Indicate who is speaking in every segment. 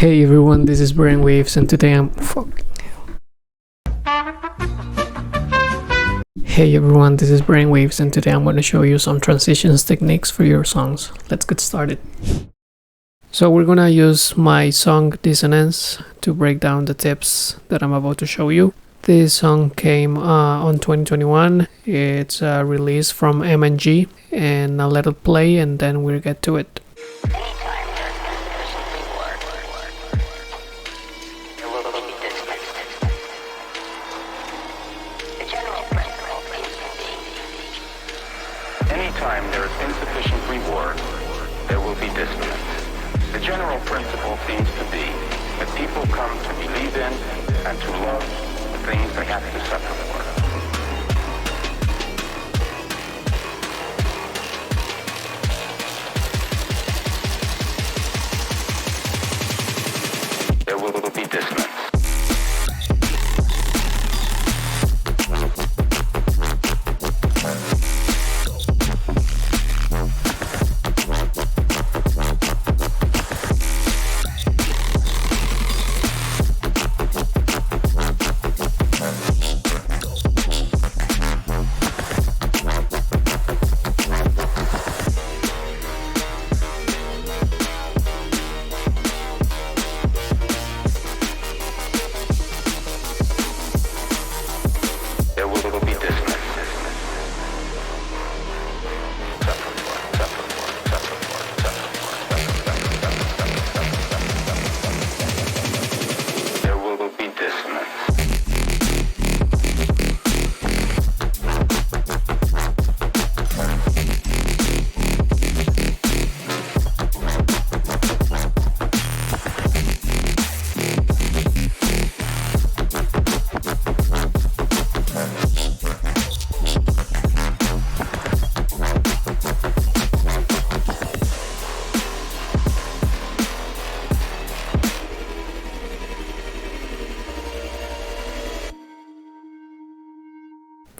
Speaker 1: Hey everyone, this is BRAINWAVEZ and today I'm going to show you some transitions techniques for your songs. Let's get started. So we're going to use my song Dissonance to break down the tips that I'm about to show you. This song came on 2021. It's a release from M&G, and I'll let it play and then we'll get to it.
Speaker 2: Anytime there is insufficient reward, there will be dissonance. The general principle seems to be that people come to believe in and to love the things they have to suffer for. There will be dissonance.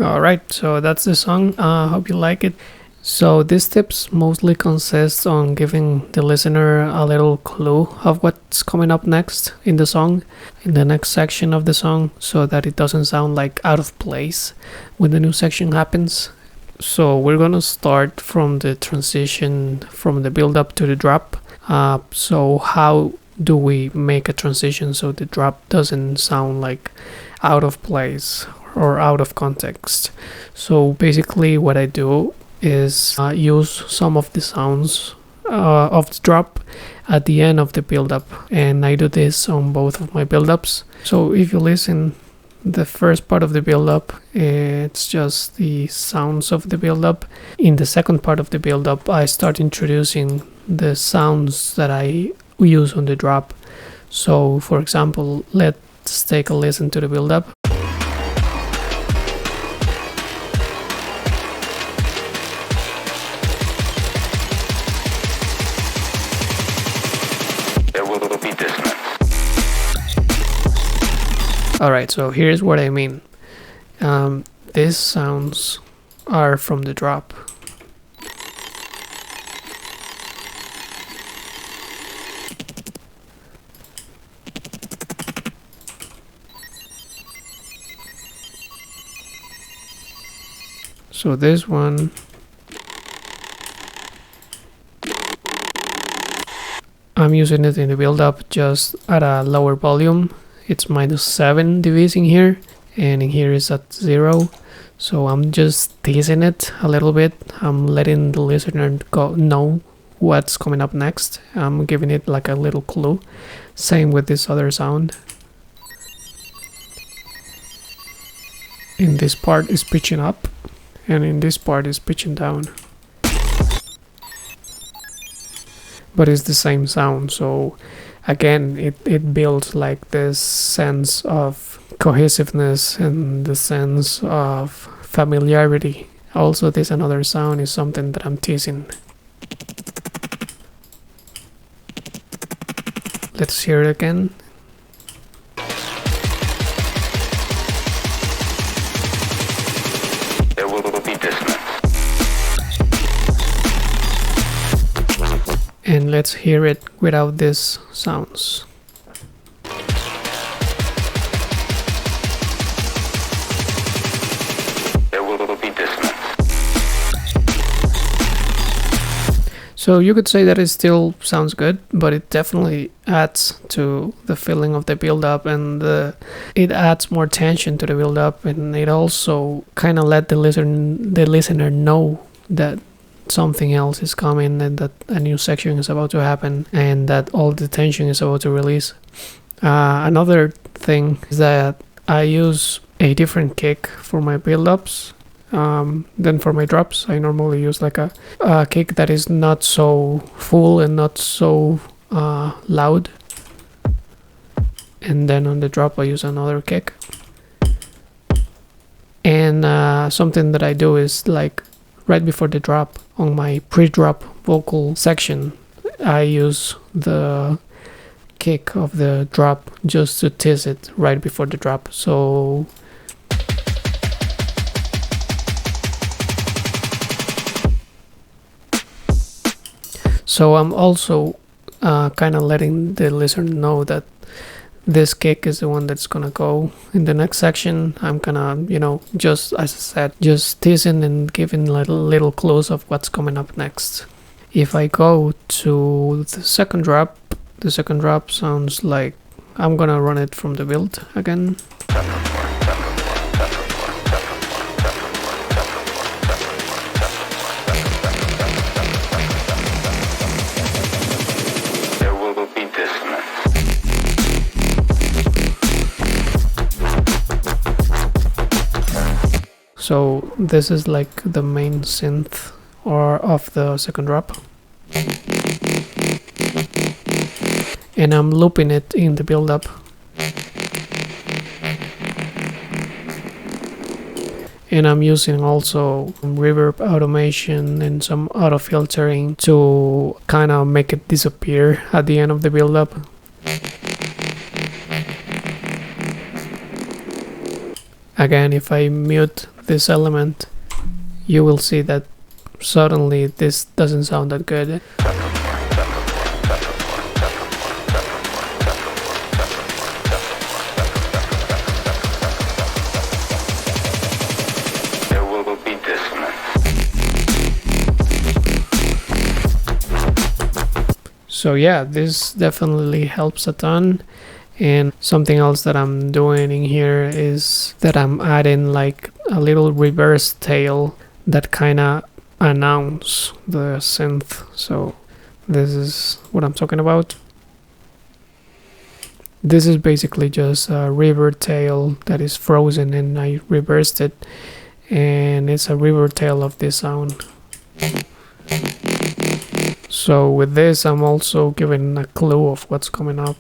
Speaker 1: Alright, so that's the song. Hope you like it. So these tips mostly consist on giving the listener a little clue of what's coming up next in the song, in the next section of the song, so that it doesn't sound like out of place when the new section happens. So we're gonna start from the transition from the build up to the drop. So how do we make a transition so the drop doesn't sound like out of place or out of context? So basically what I do is use some of the sounds of the drop at the end of the build-up, and I do this on both of my build-ups. So if you listen, the first part of the build-up, it's just the sounds of the build-up. In the second part of the build-up, I start introducing the sounds that I use on the drop. So for example, let's take a listen to the build-up. Alright, so here's what I mean. These sounds are from the drop. So this one, I'm using it in the build-up just at a lower volume. It's -7 dBs in here, and in here is at 0. So I'm just teasing it a little bit. I'm letting the listener know what's coming up next. I'm giving it like a little clue. Same with this other sound. In this part is pitching up, and in this part is pitching down. But it's the same sound, so again it builds like this sense of cohesiveness and the sense of familiarity. Also, this another sound is something that I'm teasing. Let's hear it again.
Speaker 2: There will be dissonance.
Speaker 1: And let's hear it without these sounds. So you could say that it still sounds good, but it definitely adds to the feeling of the build-up, and it adds more tension to the build-up, and it also kind of let the listener know that something else is coming, and that a new section is about to happen, and that all the tension is about to release. Another thing is that I use a different kick for my build-ups than for my drops. I normally use like a kick that is not so full and not so loud, and then on the drop I use another kick. And something that I do is, like, right before the drop, on my pre-drop vocal section, I use the kick of the drop just to tease it right before the drop. So I'm also kind of letting the listener know that this kick is the one that's gonna go in the next section. I'm gonna, just, as I said, just teasing and giving little clues of what's coming up next. If I go to the second drop sounds like I'm gonna run it from the build again. So this is like the main synth or of the second drop, and I'm looping it in the build-up. And I'm using also reverb automation and some auto filtering to kind of make it disappear at the end of the build-up. Again, if I mute this element, you will see that suddenly this doesn't sound that good.
Speaker 2: There will be dissonance.
Speaker 1: So yeah, this definitely helps a ton. And something else that I'm doing in here is that I'm adding like a little reverse tail that kind of announce the synth. So this is what I'm talking about. This is basically just a reverb tail that is frozen, and I reversed it, and it's a reverb tail of this sound. So with this, I'm also giving a clue of what's coming up.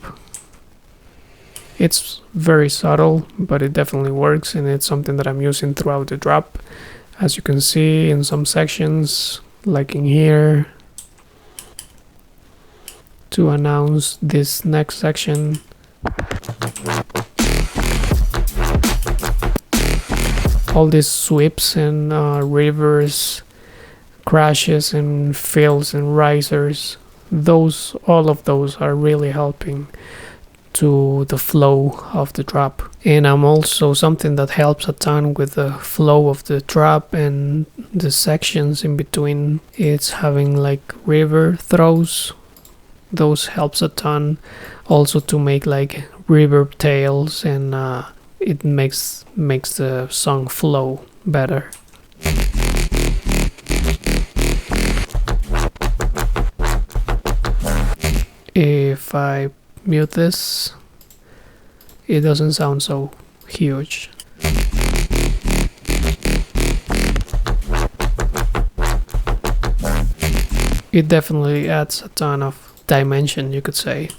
Speaker 1: It's very subtle, but it definitely works, and it's something that I'm using throughout the drop. As you can see in some sections, like in here, to announce this next section. All these sweeps and reverse crashes and fills and risers, all of those are really helping to the flow of the drop. And I'm also, something that helps a ton with the flow of the drop and the sections in between, it's having like reverb throws. Those helps a ton also to make like reverb tails, and it makes the song flow better. If I mute this, it doesn't sound so huge. It definitely adds a ton of dimension, you could say.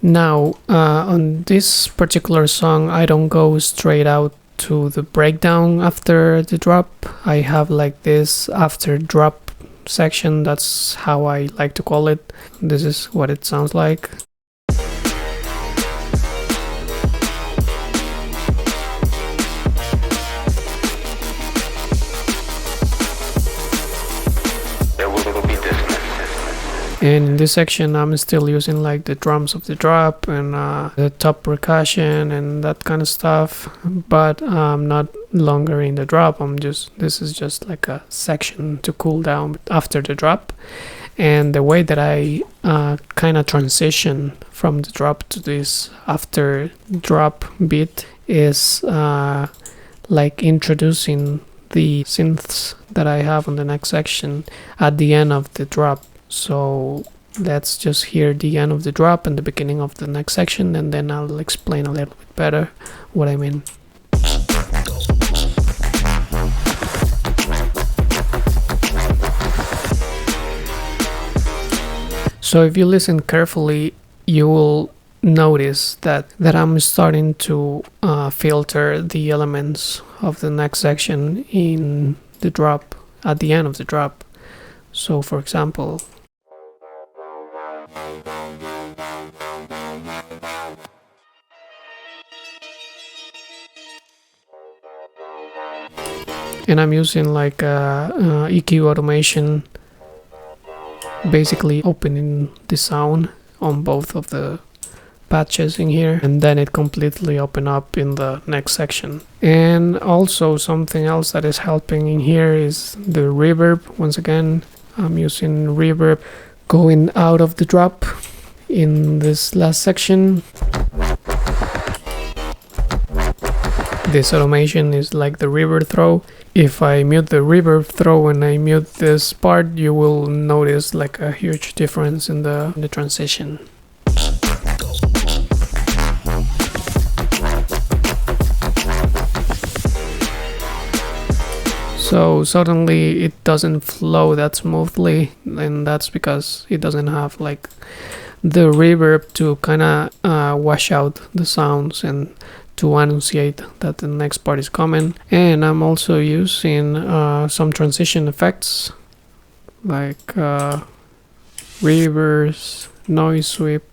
Speaker 1: Now, on this particular song, I don't go straight out to the breakdown after the drop. I have like this after drop section, that's how I like to call it. This is what it sounds like. And in this section, I'm still using like the drums of the drop and the top percussion and that kind of stuff, but I'm not longer in the drop. This is just like a section to cool down after the drop. And the way that I kind of transition from the drop to this after drop beat is like introducing the synths that I have on the next section at the end of the drop. So let's just hear the end of the drop and the beginning of the next section, and then I'll explain a little bit better what I mean. So if you listen carefully, you will notice that I'm starting to filter the elements of the next section in the drop at the end of the drop. So for example, and I'm using like EQ automation, basically opening the sound on both of the patches in here, and then it completely open up in the next section. And also something else that is helping in here is the reverb. Once again, I'm using reverb going out of the drop in this last section. This automation is like the reverb throw. If I mute the reverb throw and I mute this part, you will notice like a huge difference in the transition. So suddenly it doesn't flow that smoothly, and that's because it doesn't have like the reverb to kind of wash out the sounds and to annunciate that the next part is coming. And I'm also using some transition effects like reverse, noise sweep,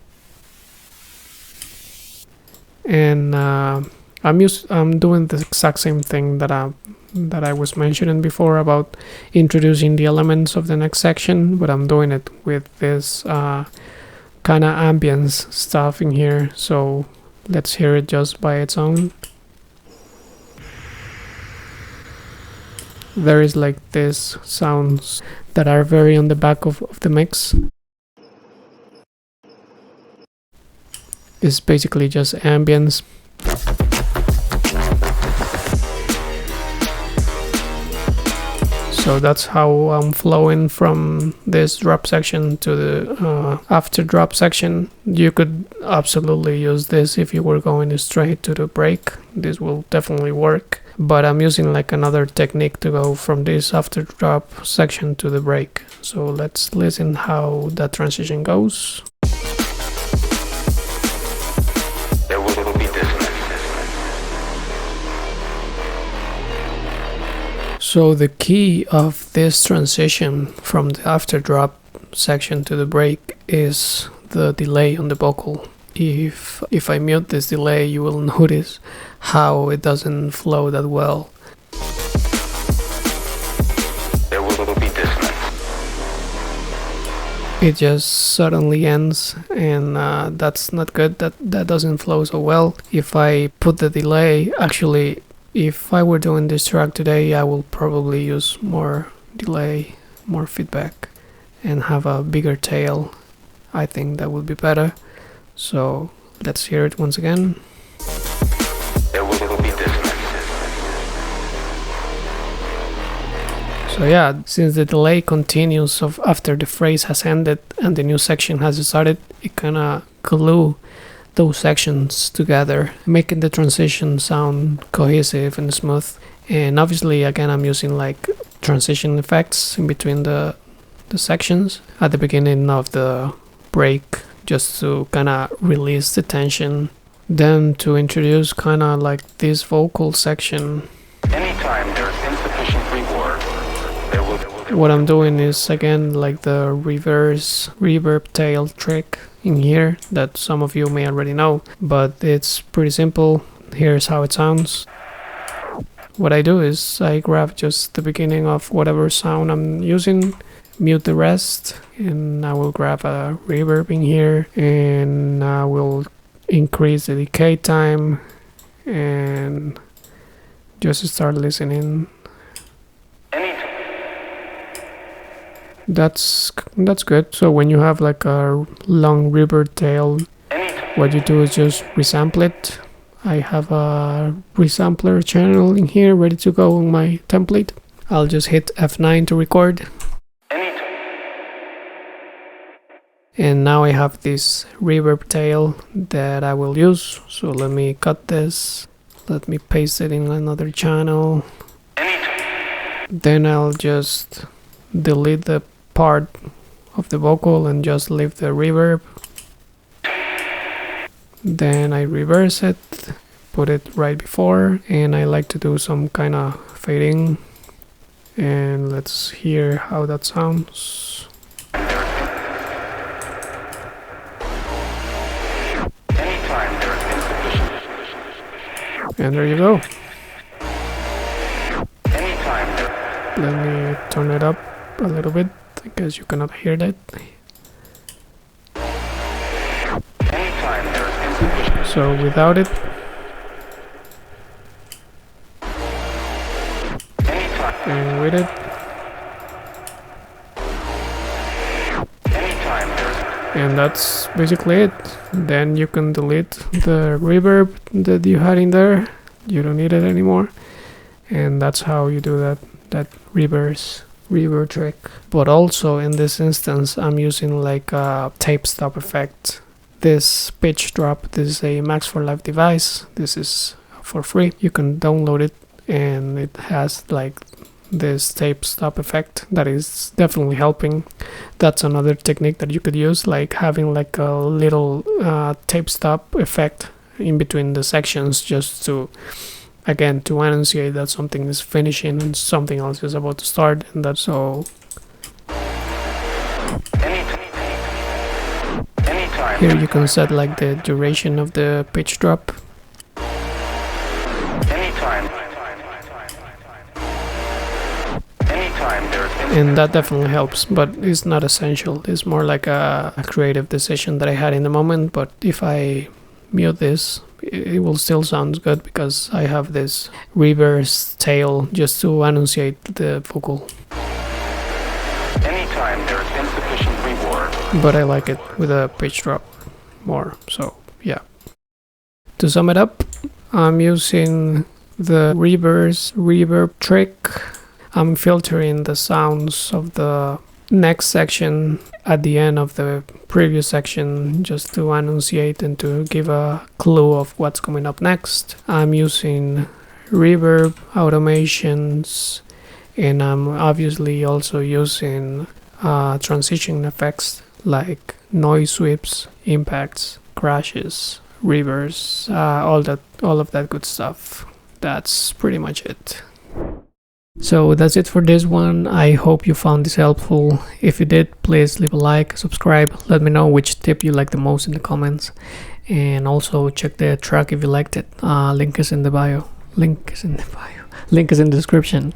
Speaker 1: and I'm doing the exact same thing that I was mentioning before about introducing the elements of the next section, but I'm doing it with this kind of ambience stuff in here. So let's hear it just by its own. There is like this sounds that are very on the back of the mix. It's basically just ambience. So that's how I'm flowing from this drop section to the after drop section. You could absolutely use this if you were going straight to the break. This will definitely work. But I'm using like another technique to go from this after drop section to the break. So let's listen how that transition goes. So the key of this transition from the after drop section to the break is the delay on the vocal. If I mute this delay, you will notice how it doesn't flow that well.
Speaker 2: There will be dissonance.
Speaker 1: It just suddenly ends, and that's not good. That doesn't flow so well. If I put the delay, actually, if I were doing this track today, I will probably use more delay, more feedback, and have a bigger tail. I think that would be better. So let's hear it once again.
Speaker 2: There will be dissonance.
Speaker 1: So yeah, since the delay continues after the phrase has ended and the new section has started, it kinda glue those sections together, making the transition sound cohesive and smooth. And obviously, again, I'm using like transition effects in between the sections at the beginning of the break, just to kind of release the tension. Then to introduce kind of like this vocal section.
Speaker 2: Anytime there's insufficient reverb,
Speaker 1: what I'm doing is again like the reverse reverb tail trick in here that some of you may already know, but it's pretty simple. Here's how it sounds. What I do is I grab just the beginning of whatever sound I'm using, mute the rest, and I will grab a reverb in here, and I will increase the decay time and just start listening. that's good. So when you have like a long reverb tail, what you do is just resample it. I have a resampler channel in here ready to go on my template. I'll just hit F9 to record. And now I have this reverb tail that I will use. So let me cut this. Let me paste it in another channel. Then I'll just delete the part of the vocal and just leave the reverb. Then I reverse it, put it right before, and I like to do some kind of fading. And let's hear how that sounds. And there you go. Let me turn it up a little bit. I guess you cannot hear that. So without it, and with it, and that's basically it. Then you can delete the reverb that you had in there. You don't need it anymore. And that's how you do that reverb trick. But also in this instance, I'm using like a tape stop effect. This pitch drop, this is a Max for Live device. This is for free. You can download it, and it has like this tape stop effect that is definitely helping. That's another technique that you could use, like having like a little tape stop effect in between the sections, just to, again, to enunciate that something is finishing and something else is about to start. And that's so here you can set like the duration of the pitch drop. And that definitely helps, but it's not essential. It's more like a creative decision that I had in the moment. But if I mute this, it will still sound good because I have this reverse tail just to enunciate the vocal.
Speaker 2: Anytime there is insufficient reverb.
Speaker 1: But I like it with a pitch drop more, so yeah. To sum it up, I'm using the reverse reverb trick. I'm filtering the sounds of the next section at the end of the previous section just to enunciate and to give a clue of what's coming up next. I'm using reverb automations, and I'm obviously also using transition effects like noise sweeps, impacts, crashes, reverbs, all of that good stuff. That's pretty much it. So that's it for this one. I hope you found this helpful. If you did, please leave a like, subscribe, let me know which tip you like the most in the comments, and also check the track if you liked it. Link is in the bio. Link is in the description.